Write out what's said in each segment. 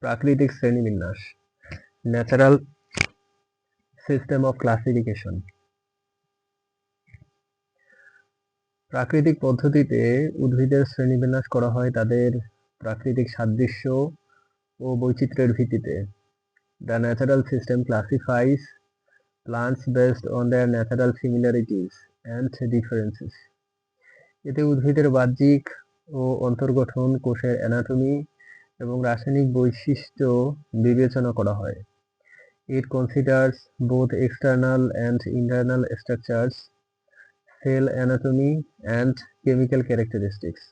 প্রাকৃতিক শ্রেণীবিন্যাস, natural system of classification. প্রাকৃতিক পদ্ধতিতে উদ্ভিদের শ্রেণীবিন্যাস করা হয় তাদের প্রাকৃতিক সাদৃশ্য ও বৈচিত্র্যের ভিত্তিতে। The natural system classifies plants based on their natural similarities and differences. এতে উদ্ভিদের বাহ্যিক ও অন্তর্গঠন, কোষের অ্যানাটমি এবং রাসায়নিক বৈশিষ্ট্য বিবেচনা করা হয়। It considers both external and internal structures, cell anatomy and chemical characteristics.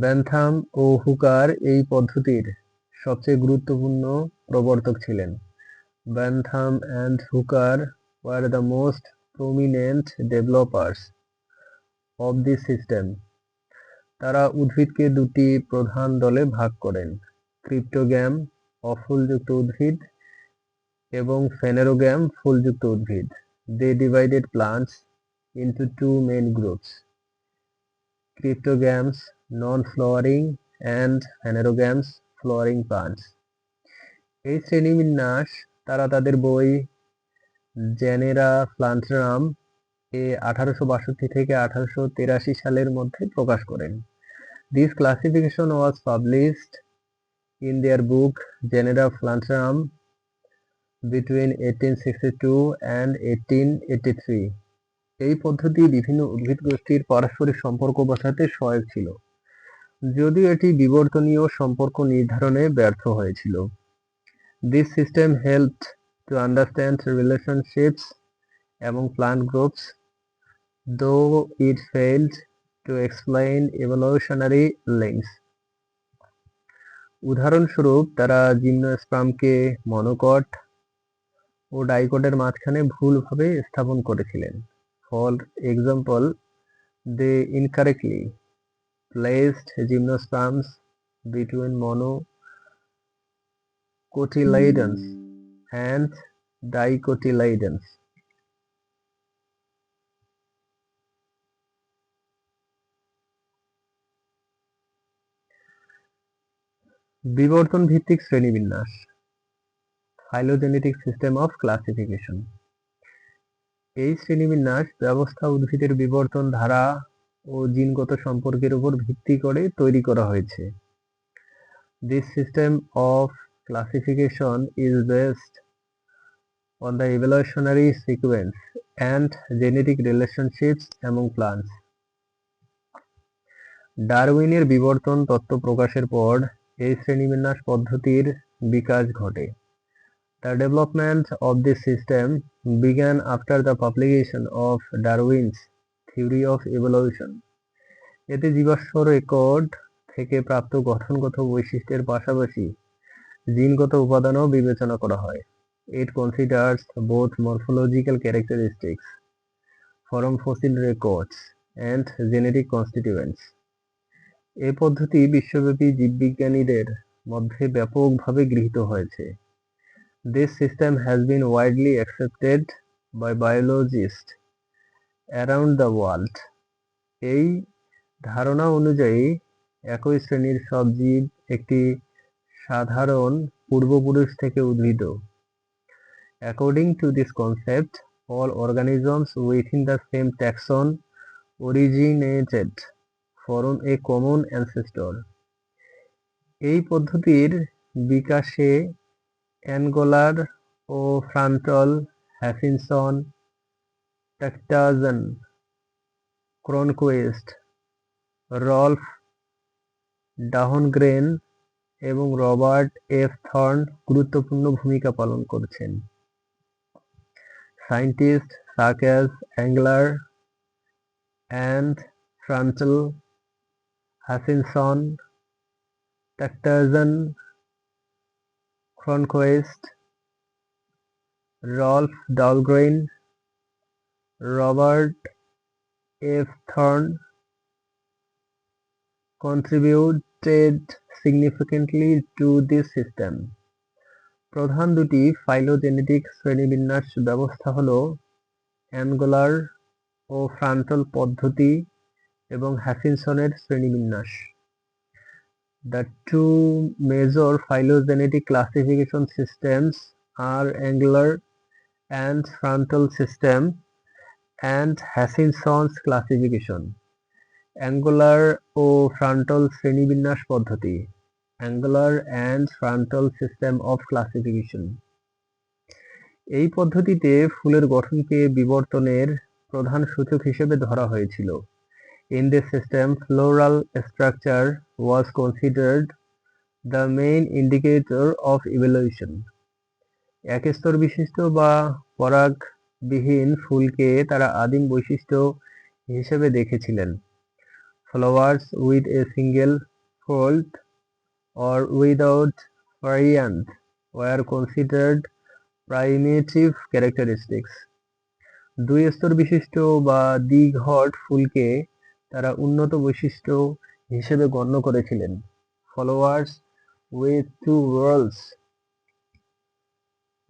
Bentham ও হুকার এই পদ্ধতির সবচেয়ে গুরুত্বপূর্ণ প্রবর্তক ছিলেন। Bentham and Hooker were the most prominent developers of this system. তারা উদ্ভিদকে দুটি প্রধান দলে ভাগ করেন: ক্রিপ্টোগ্যাম অফুলযুক্ত উদ্ভিদ এবং ফেনেরোগ্যাম ফুলযুক্ত উদ্ভিদ। They divided plants into two main groups: cryptogams non-flowering and phanerogams flowering plants. এই শ্রেণীবিন্যাস তারা তাদের বই জেনেরা প্লান্টারাম এ 1862 থেকে 1883 সালের মধ্যে প্রকাশ করেন। This classification was published in their book Genera Plantarum between 1862 and 1883. এই পদ্ধতি বিভিন্ন উদ্ভিদ গোষ্ঠীর পারস্পরিক সম্পর্ক বোঝাতে সহায়ক ছিল, যদিও এটি বিবর্তনীয় সম্পর্ক নির্ধারণে ব্যর্থ হয়েছিল। This system helped to understand relationships among plant groups, though it failed to explain evolutionary links. উদাহরণস্বরূপ, তারা জিমনোস্পার্মকে মনোকট ও ডাইকটের মাঝখানে ভুলভাবে স্থাপন করেছিলেন। For example, they incorrectly placed gymnosperms between monocotyledons and dicotyledons. বিবর্তন ভিত্তিক শ্রেণীবিন্যাস, ফাইলোজেনেটিক সিস্টেম অফ ক্লাসিফিকেশন। এই শ্রেণীবিন্যাস ব্যবস্থা উদ্ভিদের বিবর্তন ধারা ও জিনগত সম্পর্কের উপর ভিত্তি করে তৈরি করা হয়েছে। This system of classification is based on the evolutionary sequence and genetic relationships among plants. ডারউইনের বিবর্তন তত্ত্ব প্রকাশের পর এই শ্রেণীবিন্যাস পদ্ধতির বিকাশ ঘটে। The development of this system began after the publication of Darwin's Theory of Evolution. এতে জীবাশ্ম রেকর্ড থেকে প্রাপ্ত গঠনগত বৈশিষ্ট্যের পাশাপাশি জিনগত উপাদানও বিবেচনা করা হয়। It considers both morphological characteristics from fossil records and genetic constituents. এই পদ্ধতি বিশ্বব্যাপী জীববিজ্ঞানীদের মধ্যে ব্যাপকভাবে গৃহীত হয়েছে। This system has been widely accepted by biologists around the world. এই ধারণা অনুযায়ী একই শ্রেণীর সব জীব একটি সাধারণ পূর্বপুরুষ থেকে উদ্ভিদ। According to this concept, all organisms within the same taxon originated from a common ancestor. এই পদ্ধতির বিকাশে অ্যাঙ্গোলার ও ফ্রান্টল, হ্যাফিনসন, টাকটাজন, ক্রনকোয়েস্ট, রল্ফ ডাহনগ্রেন এবং রবার্ট এফ থর্ন গুরুত্বপূর্ণ ভূমিকা পালন করেছেন। Scientists such as Engler and Frontal, Hutchinson, Taktarjan, Cronquist, Rolf Dahlgren, Robert F. Thorne contributed significantly to this system. প্রধান দুটি ফাইলোজেনেটিক শ্রেণীবিন্যাস ব্যবস্থা হল অ্যাঙ্গোলার ও ফ্রান্টল পদ্ধতি এবং হ্যাসিনসনের শ্রেণীবিন্যাস। The two major phylogenetic classification systems are Angular and Frontal system and Hutchinson's classification. Engler ও Prantl শ্রেণীবিন্যাস পদ্ধতি, Engler and Prantl system of classification. এই পদ্ধতিতে ফুলের গঠনকে বিবর্তনের প্রধান সূচক হিসেবে ধরা হয়েছিল। In this system, floral structure was considered the main indicator of evolution. এক স্তর বিশিষ্ট বা পরাগবিহীন ফুলকে তারা আদিম বৈশিষ্ট্য হিসেবে দেখেছিলেন। Flowers with a single fold or without variant were considered primitive characteristics. দুই স্তর বিশিষ্ট বা দ্বিঘট ফুলকে তারা উন্নত বৈশিষ্ট্য হিসেবে গণ্য করেছিলেন। Flowers with two whorls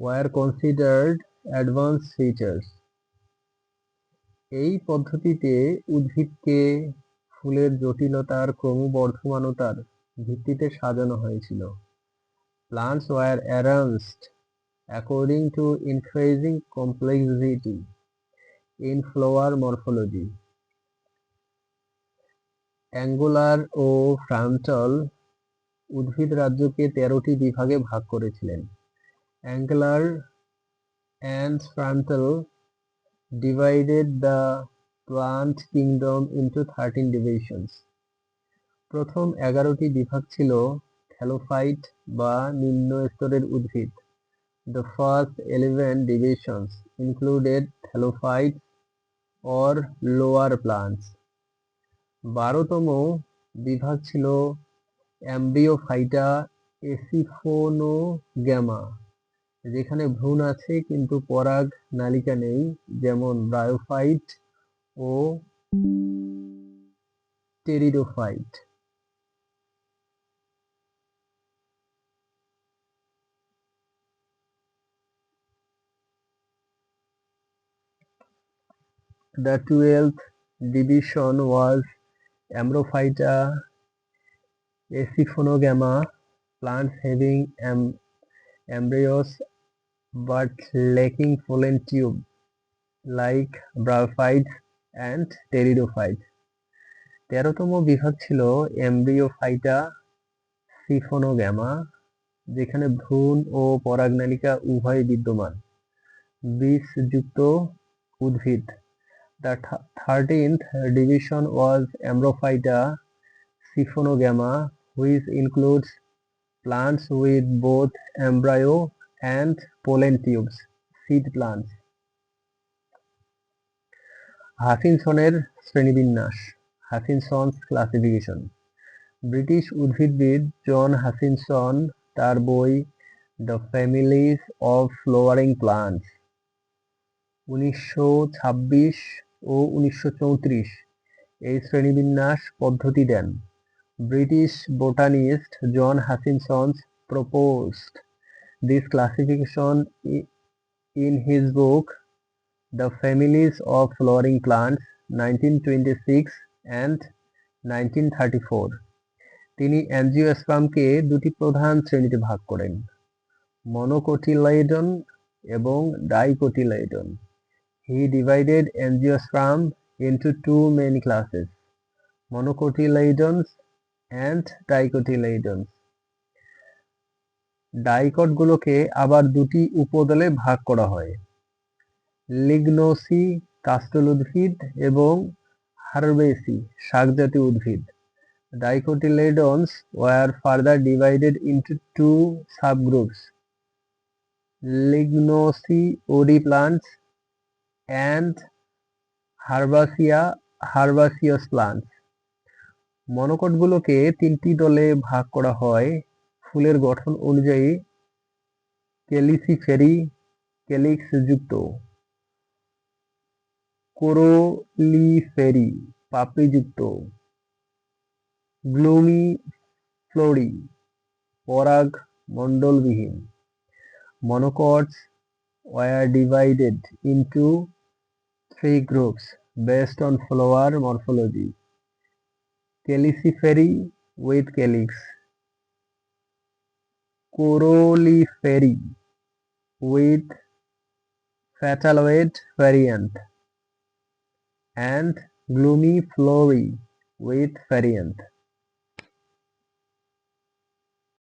were considered advanced features. এই পদ্ধতিতে উদ্ভিদকে ফুলের জটিলতার ক্রমবর্ধমানতার ভিত্তিতে সাজানো হয়েছিল। Plants were arranged according to increasing complexity in flower morphology. Engler ও ফ্রন্টাল উদ্ভিদ রাজ্যকে 13টি বিভাগে ভাগ করেছিলেন। Engler and frontal divided the plant kingdom into 13 divisions. প্রথম 11টি বিভাগ ছিল থ্যালোফাইট বা নিম্ন স্তরের উদ্ভিদ। The first 11 divisions included thallophytes or lower plants. 12তম বিভাগ ছিল অ্যাম্ব্রিওফাইটা এসিফোনোগ্যামা, যেখানে ভ্রূণ আছে কিন্তু পরাগ নালিকা নেই, যেমন ব্রায়োফাইট ও pteridophyte. The 12th division was Ambrophyta aciphonogama, plants having embryos but lacking pollen tube, like bryophytes and pteridophytes. 13তম বিভাগ ছিল এমব্রিওফাইটা সিফোনোগ্যামা, যেখানে ভ্রূণ ও পরাগনালিকা উভয় বিদ্যমান, বীজযুক্ত উদ্ভিদ। The 13th division was Ambrophyta siphonogama, which includes plants with both embryo and pollen tubes, seed plants. হাচিনসনের শ্রেণীবিন্যাস, হাচিনসনস classification. British উদ্ভিদবিদ জন Hutchinson তার বই the families of flowering plants 1926 ও 1934 এই শ্রেণীবিন্যাস পদ্ধতি দেন। British botanist John Hutchinson proposed this classification in his book The Families of Flowering Plants 1926 and 1934. তিনি অ্যাঞ্জিওস্পার্মকে দুটি প্রধান শ্রেণীতে ভাগ করেন, মনোকটিলাইডন এবং ডাইকটিলাইডন। He divided angiosperm into two main classes, monocotyledons and dicotyledons. ডাইকটগুলোকে আবার দুটি উপদলে ভাগ করা হয়, লিগনোসি কাস্টল উদ্ভিদ এবং হার্বেসি শাকজাতীয় উদ্ভিদ। Dicotyledons were further divided into two subgroups, Lignosi plants and herbaceous plants. মনোকটগুলোকে তিনটি দলে ভাগ করা হয় ফুলের গঠন অনুযায়ী, ক্যালিসিফেরি ক্যালিক্স যুক্ত, কোরোলিফেরি পাপড়িযুক্ত, গ্লুমিফ্লোরি পরাগ মণ্ডলবিহীন। Monocots were divided into three groups based on flower morphology. Calicifery with calyx. Corollifery with fataloid variant and glumiflory with variant.